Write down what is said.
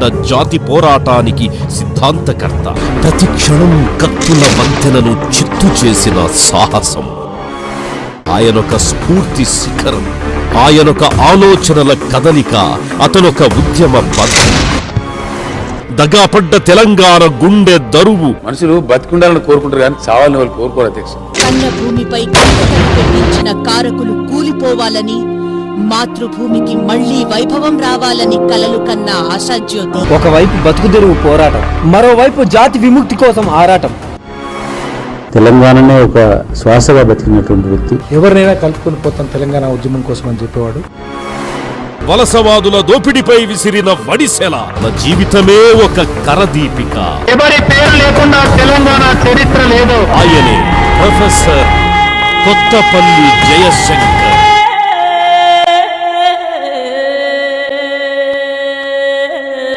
పడ్డ జాతి పోరాటానికి సిద్ధాంతకర్త. ప్రతి క్షణం కత్తుల వంతెనను చిత్తు చేసిన సాహసం. ఆయనొక స్ఫూర్తి శిఖరం, ఆయనొక ఆలోచనల కదలిక, అతనొక ఉద్యమ బద్ధం. దగాపడ్డ తెలంగాణ గుండె దరువు. మనుషులు బతికుండాలని కోరుకుంటారు కానీ చావాలని వాళ్ళు కోరుకోరు అధ్యక్ష. కన్న భూమిపై పెట్టించిన కారకులు కూలిపోవాలని, మాతృభూమికి మళ్లీ వైభవం రావాలని కలలు కన్న ఆశాజ్యోతి. ఒకవైపు బతుకుదెరువు పోరాటం, మరోవైపు జాతి విముక్తి కోసం ఆరాటం. తెలంగాణనే ఒక శ్వాసగా బతికినటువంటి వ్యక్తి. ఎవరినైనా కలుపుకొని పోతాం తెలంగాణ ఉద్యమం కోసం అని చెప్పేవాడు. వలసవాదుల దోపిడిపై విసిరిన వడిసెల. జీవితమే ఒక కరదీపిక. ఎవరి పేరు లేకుండా తెలంగాణ చరిత్ర లేదు. ఆయనే ప్రొఫెసర్ కొత్తపల్లి జయశంకర్.